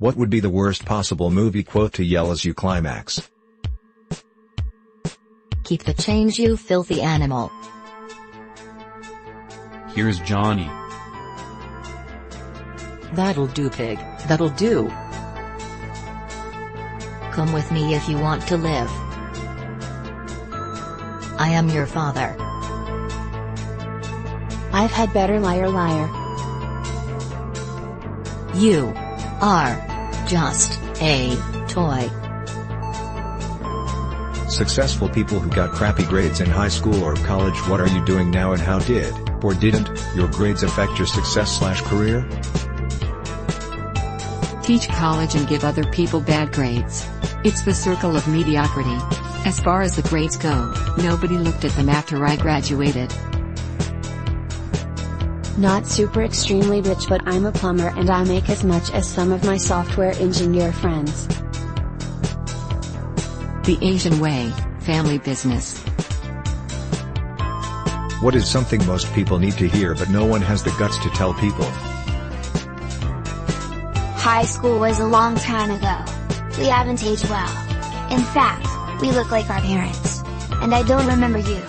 What would be the worst possible movie quote to yell as you climax? Keep the change, you filthy animal. Here's Johnny. That'll do, pig, that'll do. Come with me if you want to live. I am your father. I've had better, liar liar. You are just a toy. Successful people who got crappy grades in high school or college. What are you doing now and how did, or didn't, your grades affect your success/career? Teach college and give other people bad grades. It's the circle of mediocrity. As far as the grades go, nobody looked at them after I graduated. Not super extremely rich, but I'm a plumber and I make as much as some of my software engineer friends. The Asian way, family business. What is something most people need to hear but no one has the guts to tell people? High school was a long time ago. We haven't aged well. In fact, we look like our parents. And I don't remember you.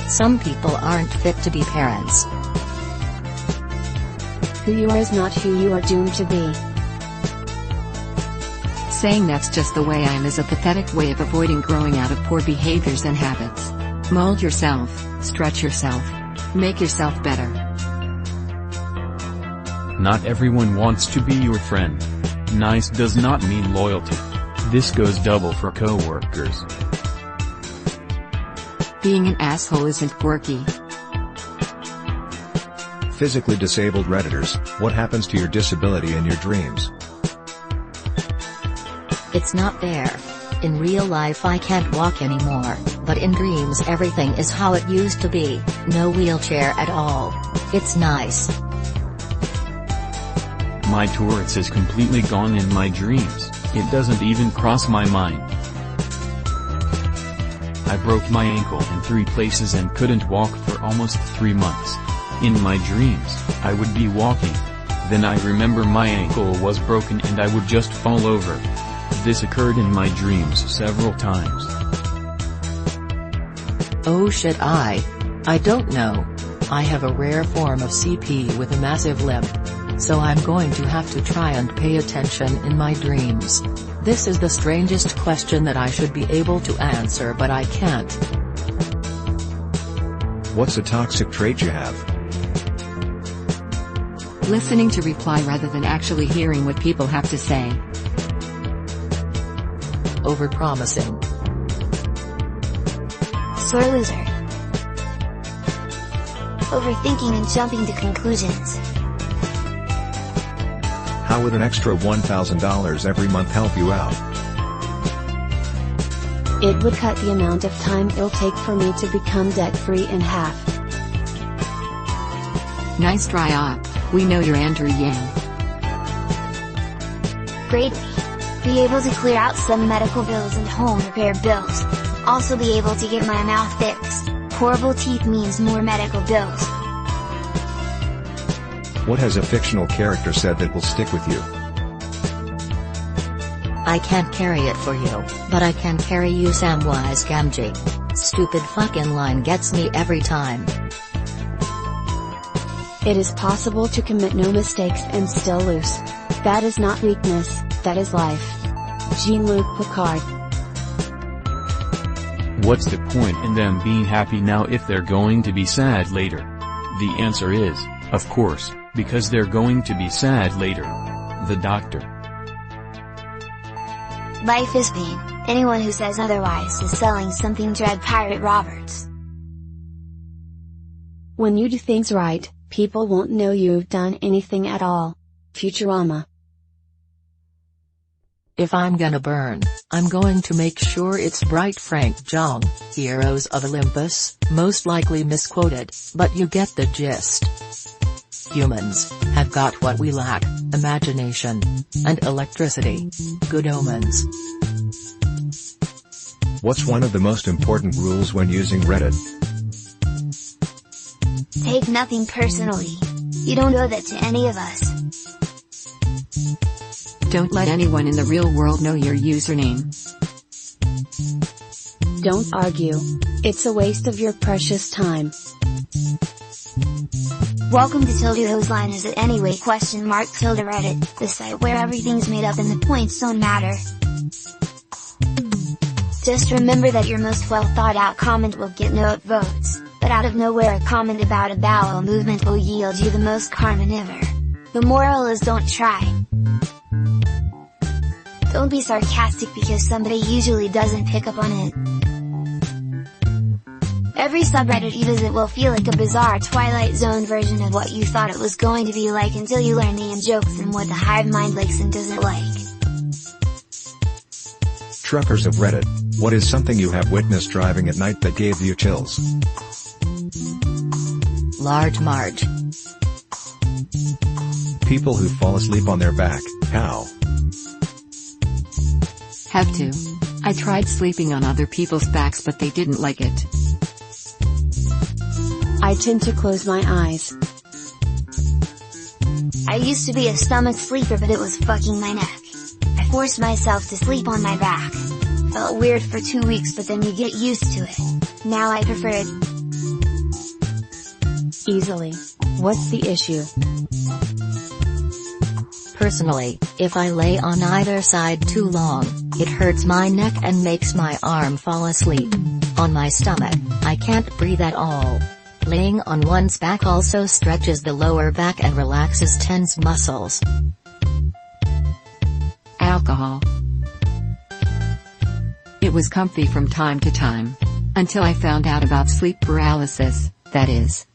Some people aren't fit to be parents. Who you are is not who you are doomed to be. Saying that's just the way I am is a pathetic way of avoiding growing out of poor behaviors and habits. Mold yourself, stretch yourself, make yourself better. Not everyone wants to be your friend. Nice does not mean loyalty. This goes double for coworkers. Being an asshole isn't quirky. Physically disabled Redditors, what happens to your disability in your dreams? It's not there. In real life I can't walk anymore, but in dreams everything is how it used to be, no wheelchair at all. It's nice. My Tourette's is completely gone in my dreams, it doesn't even cross my mind. I broke my ankle in 3 places and couldn't walk for almost 3 months. In my dreams, I would be walking. Then I remember my ankle was broken and I would just fall over. This occurred in my dreams several times. Oh shit, I don't know. I have a rare form of CP with a massive limp. So I'm going to have to try and pay attention in my dreams. This is the strangest question that I should be able to answer but I can't. What's a toxic trait you have? Listening to reply rather than actually hearing what people have to say. Overpromising. Sore loser. Overthinking and jumping to conclusions. How would an extra $1,000 every month help you out? It would cut the amount of time it'll take for me to become debt-free in half. Nice try op, we know you're Andrew Yang. Greatly. Be able to clear out some medical bills and home repair bills. Also be able to get my mouth fixed. Horrible teeth means more medical bills. What has a fictional character said that will stick with you? I can't carry it for you, but I can carry you Samwise Gamgee. Stupid fucking line gets me every time. It is possible to commit no mistakes and still lose. That is not weakness, that is life. Jean-Luc Picard. What's the point in them being happy now if they're going to be sad later? The answer is, of course, because they're going to be sad later. The doctor. Life is pain. Anyone who says otherwise is selling something. Dread Pirate Roberts. When you do things right, people won't know you've done anything at all. Futurama. If I'm gonna burn, I'm going to make sure it's Bright Frank Jong, Heroes of Olympus, most likely misquoted, but you get the gist. Humans have got what we lack, imagination and electricity. Good omens. What's one of the most important rules when using Reddit? Take nothing personally. You don't owe that to any of us. Don't let anyone in the real world know your username. Don't argue. It's a waste of your precious time. Welcome to Tilde Whose line is it anyway Tilde Reddit, the site where everything's made up and the points don't matter. Just remember that your most well thought out comment will get no votes, but out of nowhere a comment about a bowel movement will yield you the most karma ever. The moral is don't try. Don't be sarcastic because somebody usually doesn't pick up on it. Every subreddit you visit will feel like a bizarre Twilight Zone version of what you thought it was going to be like until you learn the in-jokes and what the hive mind likes and doesn't like. Truckers of Reddit, what is something you have witnessed driving at night that gave you chills? Large Marge. People who fall asleep on their back, how? Have to. I tried sleeping on other people's backs but they didn't like it. I tend to close my eyes. I used to be a stomach sleeper but it was fucking my neck. I forced myself to sleep on my back. Felt weird for 2 weeks but then you get used to it. Now I prefer it. Easily. What's the issue? Personally, if I lay on either side too long, it hurts my neck and makes my arm fall asleep. On my stomach, I can't breathe at all. Laying on one's back also stretches the lower back and relaxes tense muscles. Alcohol. It was comfy from time to time. Until I found out about sleep paralysis, that is.